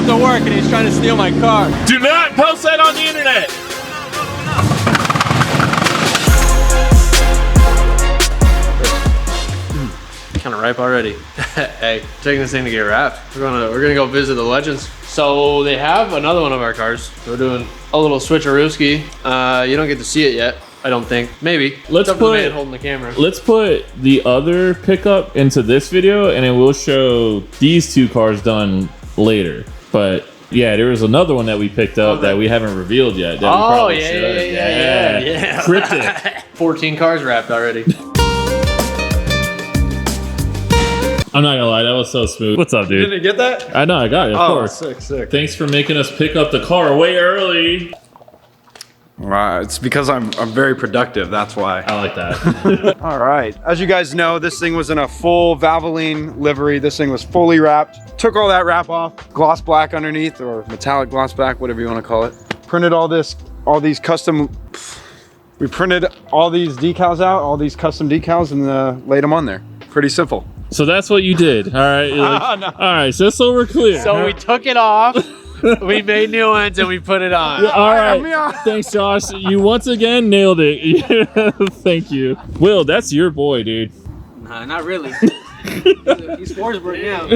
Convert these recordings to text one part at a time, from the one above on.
up to work and he's trying to steal my car. Do not post that on the internet. Kind of ripe already. Hey, taking this thing to get wrapped. We're gonna go visit the legends. So they have another one of our cars. We're doing a little switcherooski. You don't get to see it yet, I don't think. Maybe. Let's It's up to the put man holding the camera. Let's put the other pickup into this video, and then we'll show these two cars done later. But yeah, there was another one that we picked up that we haven't revealed yet. That we probably should. Yeah. Cryptic. 14 cars wrapped already. I'm not gonna lie, that was so smooth. What's up, dude? Didn't you get that? I know, I got it, of course. Sick. Thanks for making us pick up the car way early. Right, it's because I'm very productive, that's why. I like that. All right, as you guys know, this thing was in a full Valvoline livery. This thing was fully wrapped. Took all that wrap off, gloss black underneath, or metallic gloss black, whatever you want to call it. Printed all these custom, we printed all these decals out, all these custom decals, and laid them on there. Pretty simple. So that's what you did, all right? Like, no. All right, so we're clear. So we took it off, we made new ones, and we put it on. All right, thanks, Josh. You once again nailed it. Thank you. Will, that's your boy, dude. Nah, not really. He's Forsberg now.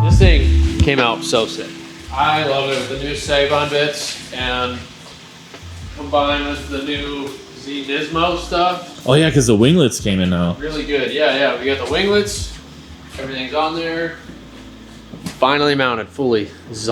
This thing came out so sick. I love it with the new Save-On bits and combined with the new Z Nismo stuff. Oh yeah, because the winglets came in now. Really good. Yeah. We got the winglets. Everything's on there. Finally mounted fully. This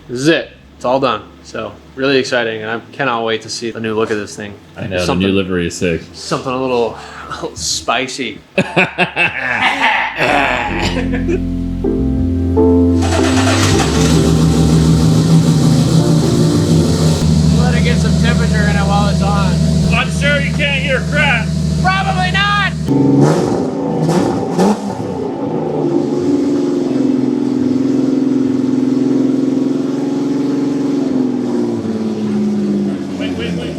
is it. It's all done. So really exciting, and I cannot wait to see the new look of this thing. I know, the new livery is sick. Something a little spicy. Let it get some temperature in it while it's on. I'm sure you can't hear crap. Probably not! Wait.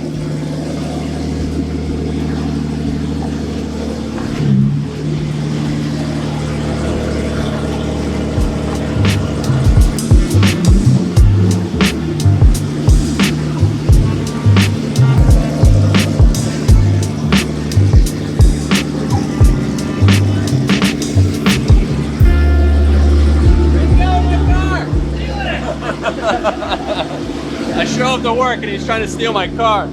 I show up to work and he's trying to steal my car.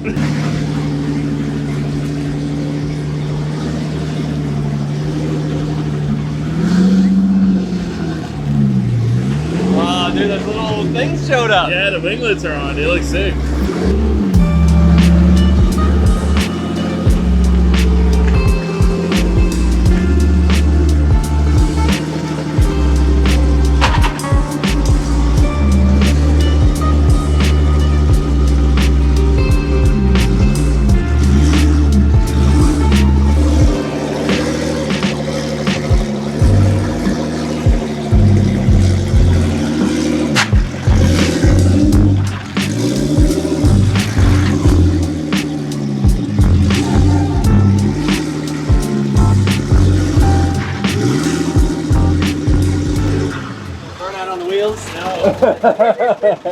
Wow, dude, those little things showed up. Yeah, the winglets are on. They look sick.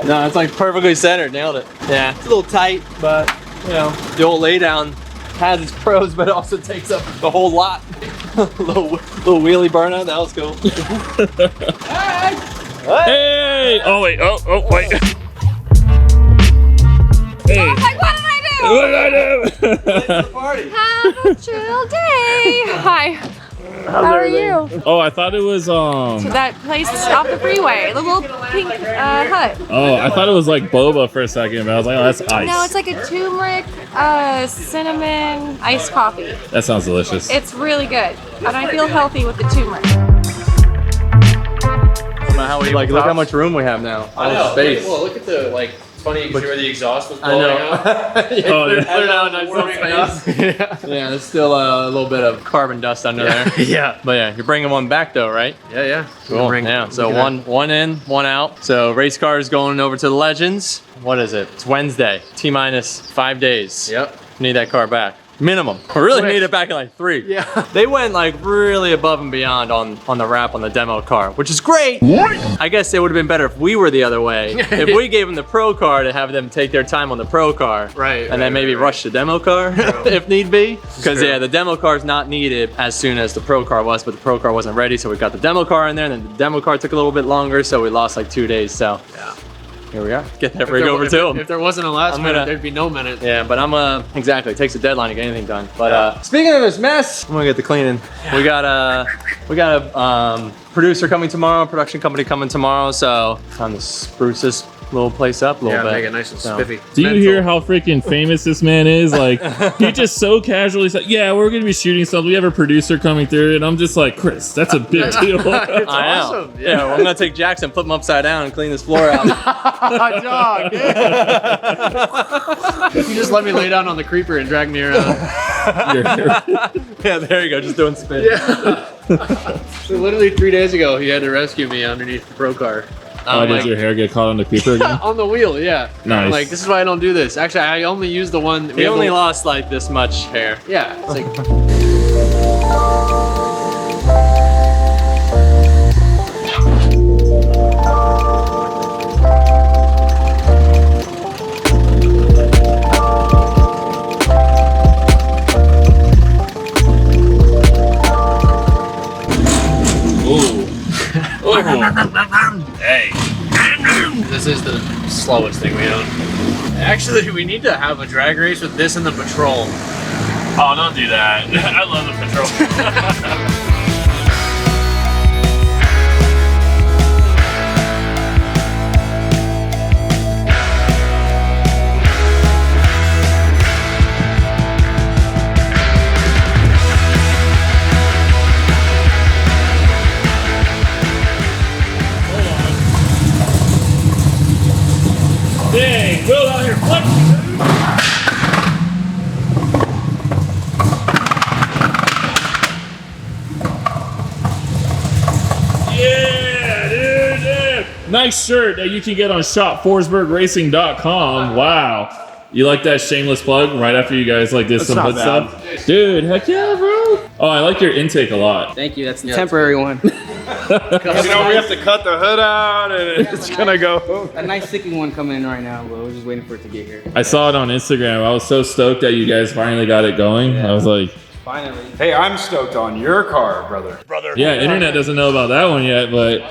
No, it's like perfectly centered. Nailed it. Yeah, it's a little tight, but you know, the old lay down has its pros, but it also takes up the whole lot. little wheelie burnout. That was cool. Hey! Hey! Oh wait! Oh wait! Hey! I was like, what did I do? What did I do? Late to the party. Have a chill day. Hi. How are you? Oh, I thought it was That place off the freeway, the little pink hut. Oh, I thought it was like boba for a second, but I was like, oh, that's ice. No, it's like a turmeric, cinnamon iced coffee. That sounds delicious. It's really good, and I feel healthy with the turmeric. about how we look how much room we have now. I know. Space. Well, look at the it's funny you can see where the exhaust was I blowing know. out. Cleared out nice space. Yeah, there's still a little bit of carbon dust under there. Yeah. But yeah, you're bringing one back though, right? Yeah. Cool. Yeah. So one in, one out. So race car is going over to the Legends. What is it? It's Wednesday. T-minus 5 days. Yep. Need that car back. Minimum. We really need it back in like 3. Yeah. They went like really above and beyond on the wrap on the demo car, which is great. What? I guess it would have been better if we were the other way. If we gave them the pro car to have them take their time on the pro car. Right. And then maybe rush the demo car if need be. Because yeah, the demo car is not needed as soon as the pro car was, but the pro car wasn't ready. So we got the demo car in there, and then the demo car took a little bit longer. So we lost like 2 days. So Yeah. here we are. Get that rig over to them. If there wasn't a last I'm minute, gonna- there'd be no minute. Yeah, but I'm exactly. It takes a deadline to get anything done. But speaking of this mess, I'm gonna get the cleaning. We got a producer coming tomorrow, production company coming tomorrow. So time to spruce this little place up a little bit. Make it nice and So- spiffy. Do you hear how freaking famous this man is? Like, he just so casually said, yeah, we're going to be shooting something. We have a producer coming through. And I'm just like, Chris, that's a big deal. I know. awesome. Yeah, well, I'm gonna take Jackson, flip him upside down, and clean this floor out. Dog, you just let me lay down on the creeper and drag me around. Yeah, there you go. Just doing spin. So literally 3 days ago, he had to rescue me underneath the pro car. Oh, did your hair get caught on the creeper again? On the wheel, yeah. Nice. I'm like, this is why I don't do this. Actually, I only use the one. He only lost like this much hair. Yeah. It's like, Hey. this is the slowest thing we own. Actually, we need to have a drag race with this and the patrol. Oh, don't do that. I love the patrol. Dang, Will out here flexing. Yeah, dude, yeah. Nice shirt that you can get on shopforsbergracing.com. Wow. You like that shameless plug right after you guys like did some not hood bad. stuff? Dude, heck yeah, bro. Oh, I like your intake a lot. Thank you. That's the temporary one. You know, we have to cut the hood out and it's gonna go. A nice sticking one coming in right now, but we're just waiting for it to get here. I saw it on Instagram. I was so stoked that you guys finally got it going. I was like, Finally. Hey, I'm stoked on your car, brother. yeah, internet doesn't know about that one yet, but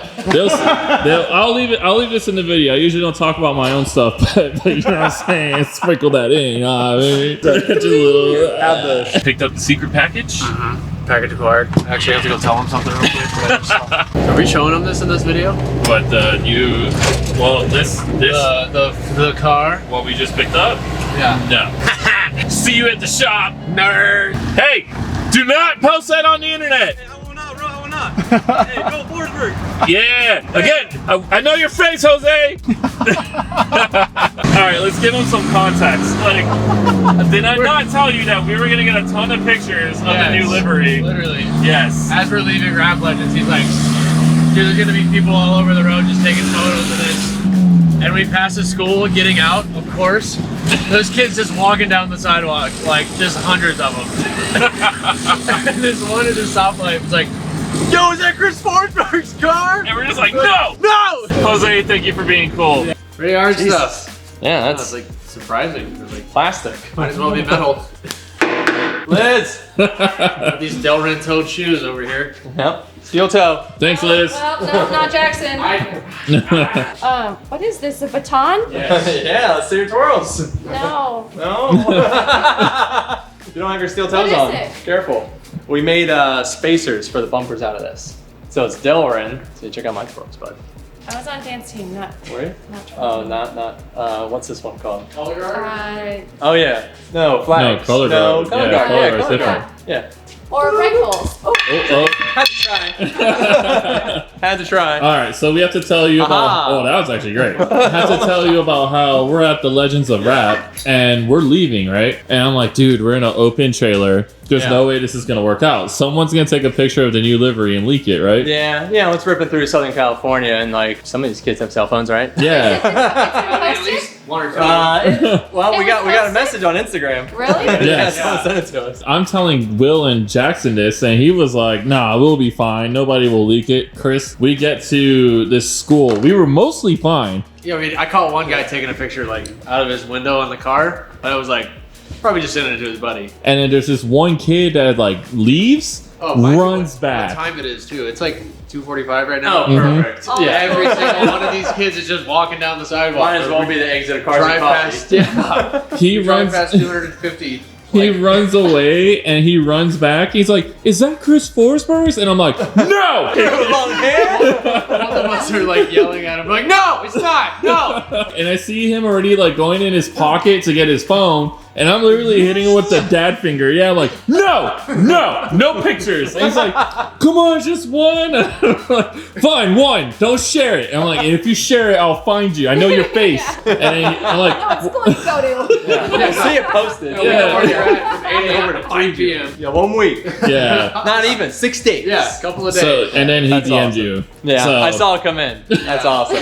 I'll leave this in the video. I usually don't talk about my own stuff, but you know what I'm saying? Sprinkle that in, you know what I mean? Just a little, picked up the secret package. Package acquired. Actually, I have to go tell him something real quick. Are we showing him this in this video? But the car? what we just picked up? Yeah. No. See you at the shop, nerd. Hey, do not post that on the internet. I will not, bro. I will not. Hey, go Forsberg. Yeah. Again, I know your face, Jose. All right, let's give him some context. Like, did I not tell you that we were gonna get a ton of pictures of the new livery? Literally. Yes. As we're leaving Rap Legends, he's like, dude, there's gonna be people all over the road just taking photos of this. And we pass a school getting out, of course. Those kids just walking down the sidewalk, like just hundreds of them. And this one at the stoplight was like, yo, is that Chris Forsberg's car? And we're just like, no. No! Jose, thank you for being cool. Pretty hard stuff. Yeah, That's that's like surprising. It's like, plastic. might as well be metal. Liz. These Delrin toed shoes over here. Yep. Steel toe. Thanks, Liz. Well, no, not Jackson. What is this? A baton? Yeah, let's see your twirls. No. No. You don't have your steel toes What is on. it? Careful. We made spacers for the bumpers out of this. So it's Delrin. So you check out my twirls, bud. I was on dance team, not. Were you? Not Oh, not. What's this one called? Color guard? Oh yeah. No, flags. No, color guard. No, color Yeah, guard. color Yeah, guard's color different. guard. Yeah. or rifles. Oh, Had to try. Had to try. All right, so we have to tell you about. Oh, that was actually great. I have to tell you about how we're at the Legends of Rap and we're leaving, right? And I'm like, dude, we're in an open trailer. There's no way this is gonna work out. Someone's gonna take a picture of the new livery and leak it, right? Yeah, let's rip it through Southern California, and like some of these kids have cell phones, right? Yeah. At least one or two. Well, we got a posted? message on Instagram. Really? Yeah. Someone sent it to us. I'm telling Will and Jackson this, and he was like, nah, we'll be fine. Nobody will leak it. Chris, we get to this school. We were mostly fine. Yeah, I mean, I caught one guy taking a picture like out of his window in the car, but I was like, probably just sending it to his buddy. And then there's this one kid that like leaves, runs What back. time it is too? It's like 2:45 right now. Oh, perfect. Oh. Yeah. Every single one of these kids is just walking down the sidewalk. Might as well be the exit of cars and Drive coffee. past. Yeah. He Drive runs. past 250. He runs away and he runs back. He's like, "Is that Chris Forsberg?" And I'm like, "No!" Long hair. Both of us are like yelling at him, like, "No, it's not. No." And I see him already like going in his pocket to get his phone, and I'm literally hitting him with the dad finger. Yeah, I'm like, no pictures. And he's like, "Come on, just one." I'm like, "Fine, one. Don't share it." And I'm like, "If you share it, I'll find you. I know your face." And then I'm No, like, it's going to go to. Yeah, see it posted. We know where Yeah. you're at from 8 a.m. to 5 p.m. Yeah, 1 week. "Yeah." Not even 6 days. Yeah, a couple of days. So and then he That's DM'd awesome. you. Yeah, So, I saw it come in. That's awesome.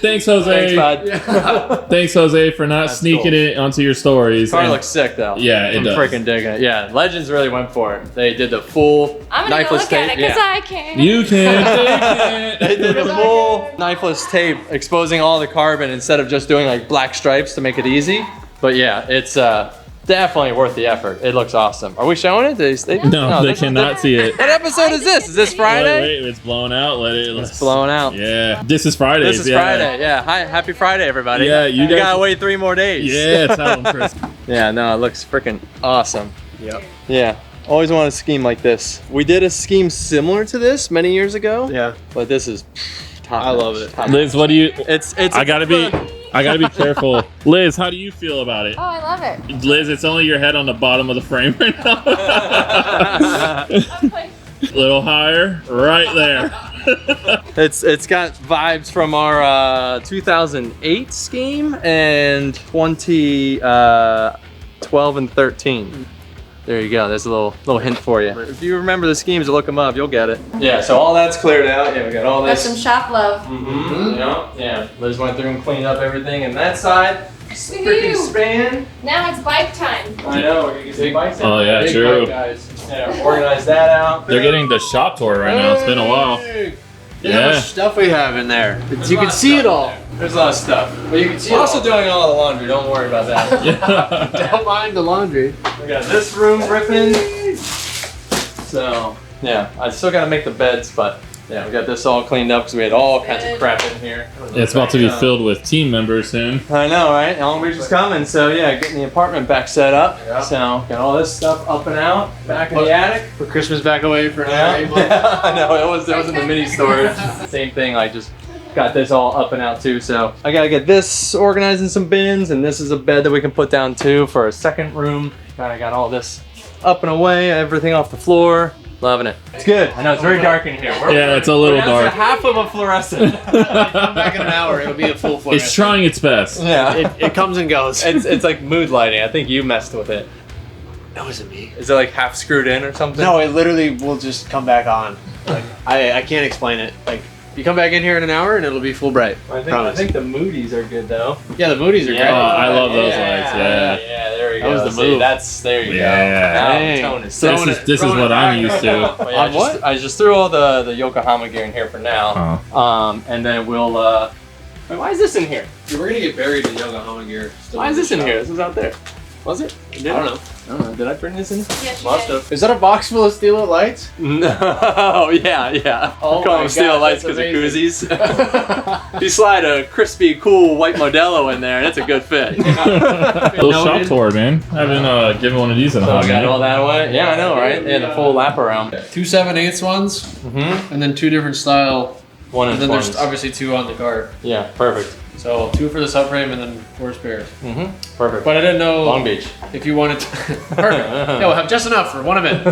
Thanks, Jose. Thanks, bud. Thanks, Jose, for not That's sneaking cool. it onto your stories. Car And- looks sick though. Yeah, it I'm does. freaking digging it. Yeah, Legends really went for it. They did the full I'm going to go knifeless look at tape. it because Yeah. I can. You can take They it. did the full knifeless tape, exposing all the carbon instead of just doing like black stripes to make it easy. But yeah, it's definitely worth the effort. It looks awesome. Are we showing it? No, they this is cannot see it. What episode is this? Is this Friday? Wait, it's blown out. Let it. It's blown out. Yeah, this is Friday. This is Friday. Yeah. Hi, happy Friday, everybody. Yeah, you guys- gotta wait 3 more days. Yeah, tell them, Chris. Yeah, no, it looks freaking awesome. Yep. Yeah. Always wanted a scheme like this. We did a scheme similar to this many years ago. Yeah. But this is top. I love it. Top. Liz, what do you? It's. I gotta be careful. Liz, how do you feel about it? Oh, I love it. Liz, it's only your head on the bottom of the frame right now. Okay. Little higher, right there. It's got vibes from our 2008 scheme and 2012 and 13. There you go. There's a little hint for you. If you remember the schemes, look them up. You'll get it. Yeah. So all that's cleared out. Yeah, we got all Got this. some shop love. Yeah. Liz went through and cleaned up everything, and that side freaking span. Now it's bike time. I know. We're gonna get some bikes out. Oh yeah, Big true. bike guys. Yeah. Organize that out. They're getting the shop tour right now. It's been a while. Look how Yeah. much stuff we have in there. There's You a lot can of see stuff it all. There's a lot of stuff. But you can see We're it also all. doing all the laundry. Don't worry about that. Don't mind the laundry. We got this room ripping. So yeah, I still gotta make the beds, but yeah, we got this all cleaned up because we had all kinds of crap in here. It's about to be filled with team members soon. I know, right? Long Beach is coming, so yeah, getting the apartment back set up. Yeah. So got all this stuff up and out, back in the attic. Put Christmas back away for Yeah, another 8 months. I know. It was in the mini storage. Same thing. I just got this all up and out too. So I gotta get this organized in some bins, and this is a bed that we can put down too for a second room. I got all this up and away, everything off the floor. Loving it. It's good. I know it's very dark in here. Yeah, it's a little we're down to dark. half of a fluorescent. Come back in an hour, it'll be a full fluorescent. It's trying its best. Yeah. It comes and goes. It's like mood lighting. I think you messed with it. That wasn't me. Is it like half screwed in or something? No, it literally will just come back on. Like I can't explain it. Like you come back in here in an hour and it'll be full bright. I Promise. think the Moody's are good though. Yeah, the Moody's are Oh, great. I love those lights. Yeah. Yeah, there we That go. was the See, move. there you Yeah. go. Now Dang. the tone is Throwing set. This is what I'm used to. But yeah, On what? I just threw all the Yokohama gear in here for now. And then we'll wait, why is this in here? We're gonna get buried in Yokohama gear. Why is this in here? This is out there. Was it? I don't know. I don't know. Did I bring this in? Yes, you Must did. have. Is that a box full of steel lit lights? No, yeah. Oh Call my them steel God, lights that's because of koozies. You slide a crispy, cool white Modelo in there, and it's a good fit. Little shop tour, man. I haven't given one of these in a So hot I got all minute. that away. Yeah, I know, right? Yeah, the full lap around. 2 7/8 ones, Mm-hmm. and then 2 different style. One And and then there's ones. obviously 2 on the car. Yeah, perfect. So 2 for the subframe and then 4 spares. Perfect. But I didn't know Long Beach. if you wanted to. Perfect. Yeah, we'll have just enough for 1 event.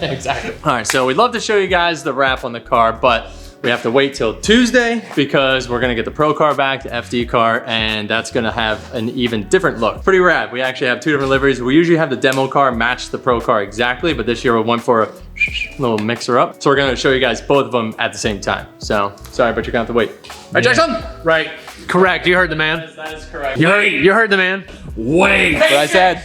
Exactly. All right, so we'd love to show you guys the wrap on the car, but we have to wait till Tuesday because we're gonna get the Pro car back, the FD car, and that's gonna have an even different look. Pretty rad. We actually have 2 different liveries. We usually have the demo car match the Pro car exactly, but this year we went for a little mixer up. So we're gonna show you guys both of them at the same time. So, sorry, but you're gonna have to wait. Right, Jackson? Right. Correct. You heard the man. That is correct. You heard the man. Wait. What I said.